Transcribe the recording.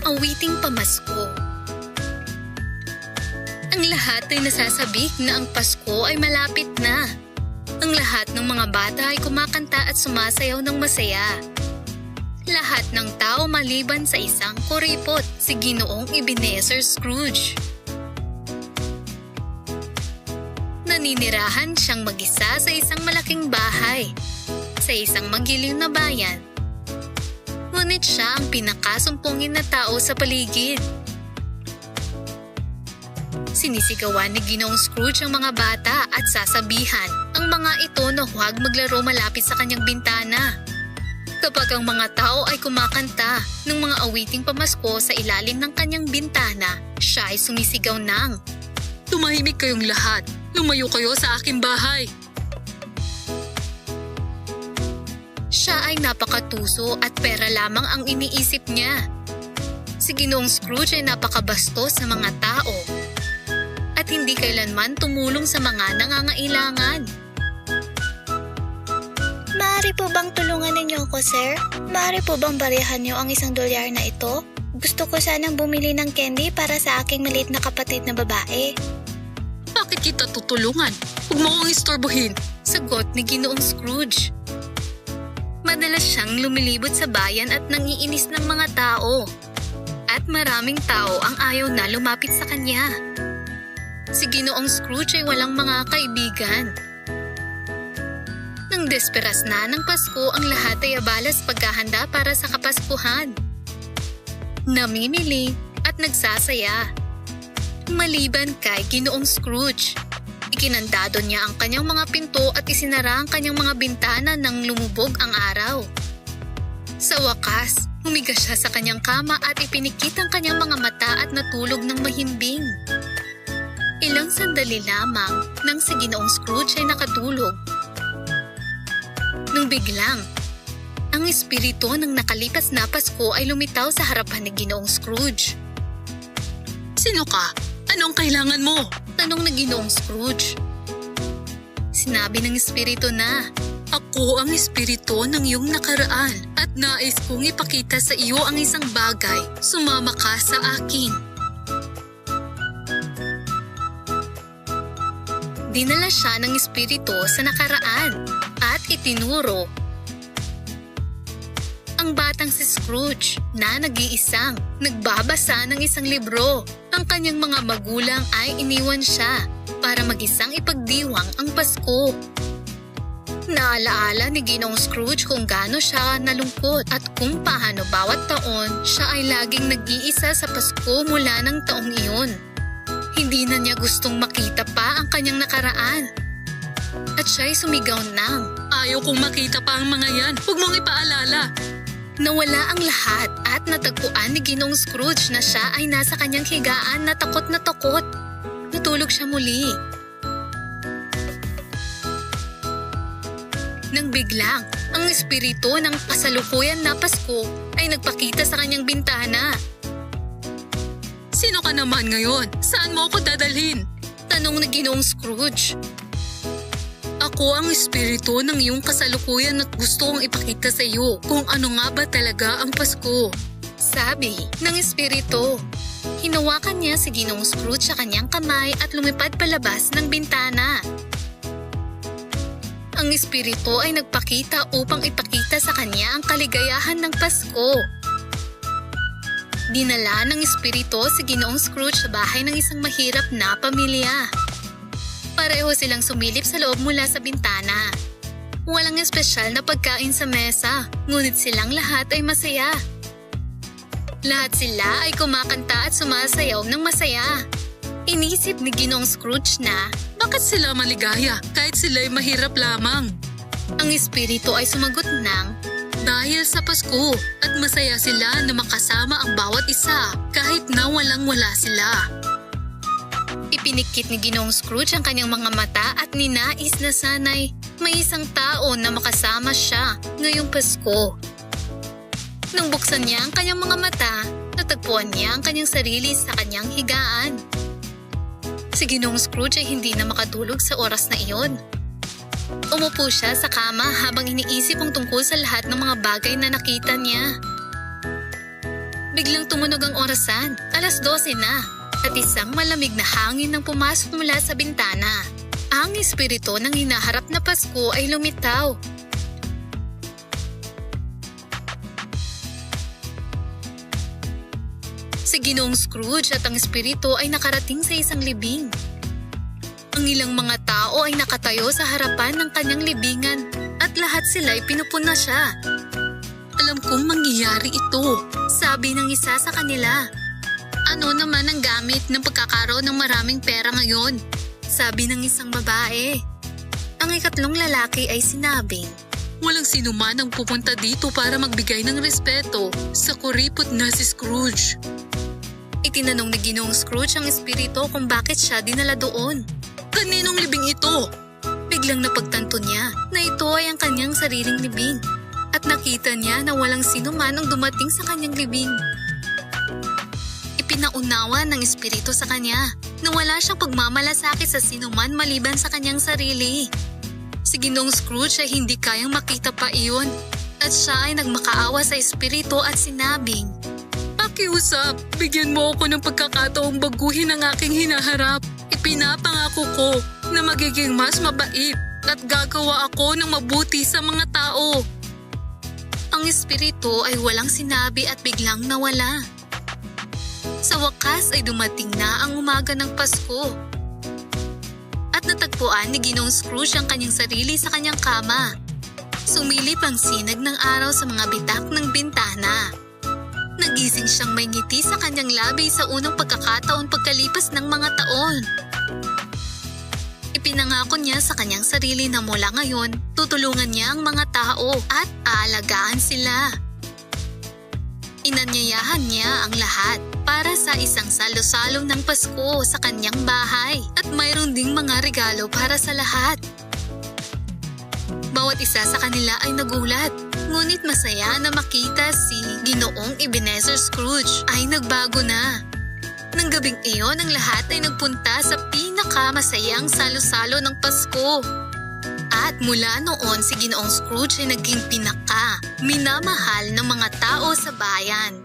awiting pamasko. Ang lahat ay nasasabik na ang Pasko ay malapit na. Ang lahat ng mga bata ay kumakanta at sumasayaw ng masaya. Lahat ng tao maliban sa isang kuripot, si Ginoong Ebenezer Scrooge. Naninirahan siyang mag-isa sa isang malaking bahay, sa isang magiliw na bayan. Ngunit siya ang pinakasumpungin na tao sa paligid. Sinisigawan ni Ginoong Scrooge ang mga bata at sasabihan ang mga ito na huwag maglaro malapit sa kanyang bintana. Kapag ang mga tao ay kumakanta ng mga awiting pamasko sa ilalim ng kanyang bintana, siya ay sumisigaw ng, "Tumahimik kayong lahat! Lumayo kayo sa aking bahay!" Siya ay napakatuso at pera lamang ang iniisip niya. Si Ginoong Scrooge ay napakabastos sa mga tao at hindi kailanman tumulong sa mga nangangailangan. Maaari po bang tulungan ninyo ako, sir? Maaari po bang barihan niyo ang $1 na ito? Gusto ko sanang bumili ng candy para sa aking maliit na kapatid na babae. "Bakit kita tutulungan? Huwag mo akong istorbohin," sagot ni Ginoong Scrooge. Madalas siyang lumilibot sa bayan at nangiinis ng mga tao. At maraming tao ang ayaw na lumapit sa kanya. Si Ginoong Scrooge ay walang mga kaibigan. Nang desperas na ng Pasko, ang lahat ay abala sa paghahanda para sa Kapaskuhan. Namimili at nagsasaya. Maliban kay Ginoong Scrooge, ikinandado niya ang kanyang mga pinto at isinara ang kanyang mga bintana nang lumubog ang araw. Sa wakas, humiga siya sa kanyang kama at ipinikit ang kanyang mga mata at natulog ng mahimbing. Ilang sandali lamang nang si Ginoong Scrooge ay nakatulog. Nung biglang, ang espiritu ng nakalipas na Pasko ay lumitaw sa harapan ni Ginoong Scrooge. "Sino ka? Anong kailangan mo?" tanong ni Ginoong Scrooge. Sinabi ng espiritu na, "Ako ang espiritu ng iyong nakaraan at nais kong ipakita sa iyo ang isang bagay. Sumama ka sa akin." Dinala siya ng espiritu sa nakaraan at itinuro ang batang si Scrooge na nag-iisang nagbabasa ng isang libro. Ang kanyang mga magulang ay iniwan siya para mag-isang ipagdiwang ang Pasko. Naalaala ni Ginoong Scrooge kung gaano siya nalungkot at kung paano bawat taon siya ay laging nag-iisa sa Pasko mula ng taong iyon. Hindi na niya gustong makita pa ang kanyang nakaraan. At siya'y sumigaw ng, "Ayaw kong makita pa ang mga yan. Huwag mong ipaalala." Nawala ang lahat at natagpuan ni Ginoong Scrooge na siya ay nasa kanyang higaan na takot na takot. Natulog siya muli. Nang biglang, ang espiritu ng kasalukuyan na Pasko ay nagpakita sa kanyang bintana. "Sino ka naman ngayon? Saan mo ako dadalhin?" tanong ni Ginoong Scrooge. "Ako ang espiritu ng iyong kasalukuyan at gusto kong ipakita sa iyo kung ano nga ba talaga ang Pasko," sabi ng espiritu. Hinawakan niya si Ginoong Scrooge sa kanyang kamay at lumipad palabas ng bintana. Ang espiritu ay nagpakita upang ipakita sa kanya ang kaligayahan ng Pasko. Dinala ng espiritu si Ginoong Scrooge sa bahay ng isang mahirap na pamilya. Pareho silang sumilip sa loob mula sa bintana. Walang espesyal na pagkain sa mesa, ngunit silang lahat ay masaya. Lahat sila ay kumakanta at sumasayaw ng masaya. Inisip ni Ginoong Scrooge na, bakit sila maligaya kahit sila ay mahirap lamang? Ang espiritu ay sumagot ng, dahil sa Pasko at masaya sila na makasama ang bawat isa kahit na walang-wala sila. Ipinikit ni Ginoong Scrooge ang kanyang mga mata at ninais na sana'y may isang tao na makasama siya ngayong Pasko. Nung buksan niya ang kanyang mga mata, natagpuan niya ang kanyang sarili sa kanyang higaan. Si Ginoong Scrooge ay hindi na makatulog sa oras na iyon. Umupo siya sa kama habang iniisip ang tungkol sa lahat ng mga bagay na nakita niya. Biglang tumunog ang orasan, 12:00 na, at isang malamig na hangin ang pumasok mula sa bintana. Ang espiritu ng hinaharap na Pasko ay lumitaw. Si Ginoong Scrooge at ang espiritu ay nakarating sa isang libing. Ang ilang mga tao ay nakatayo sa harapan ng kanyang libingan at lahat sila ay pinupuna siya. Alam kong mangyayari ito, sabi ng isa sa kanila. Ano naman ang gamit ng pagkakaroon ng maraming pera ngayon? Sabi ng isang babae. Ang ikatlong lalaki ay sinabing, walang sinuman ang pupunta dito para magbigay ng respeto sa kuripot na si Scrooge. Itinanong ni Ginoong Scrooge ang espiritu kung bakit siya dinala doon. Kaninong libing ito? Biglang napagtanto niya na ito ay ang kanyang sariling libing at nakita niya na walang sinuman ang dumating sa kanyang libing. Ipinaunawa ng espiritu sa kanya na wala siyang pagmamalasakit sa sinuman maliban sa kanyang sarili. Si Ginoong Scrooge ay hindi kayang makita pa iyon at siya ay nagmakaawa sa espiritu at sinabing, pakiusap, bigyan mo ako ng pagkakataong baguhin ang aking hinaharap. Ipinapangako ko na magiging mas mabait at gagawa ako ng mabuti sa mga tao. Ang espiritu ay walang sinabi at biglang nawala. Sa wakas ay dumating na ang umaga ng Pasko. At natagpuan ni Ginoong Scrooge ang kanyang sarili sa kanyang kama. Sumilip ang sinag ng araw sa mga bitak ng bintana. Nagising siyang may ngiti sa kanyang labi sa unang pagkakataon pagkalipas ng mga taon. Ipinangako niya sa kanyang sarili na mula ngayon, tutulungan niya ang mga tao at aalagaan sila. Inanyayahan niya ang lahat para sa isang salo-salo ng Pasko sa kanyang bahay at mayroon ding mga regalo para sa lahat. Bawat isa sa kanila ay nagulat, ngunit masaya na makita si Ginoong Ebenezer Scrooge ay nagbago na. Nang gabing iyon, ang lahat ay nagpunta sa pinakamasayang salo-salo ng Pasko. At mula noon si Ginoong Scrooge ay naging minamahal ng mga tao sa bayan.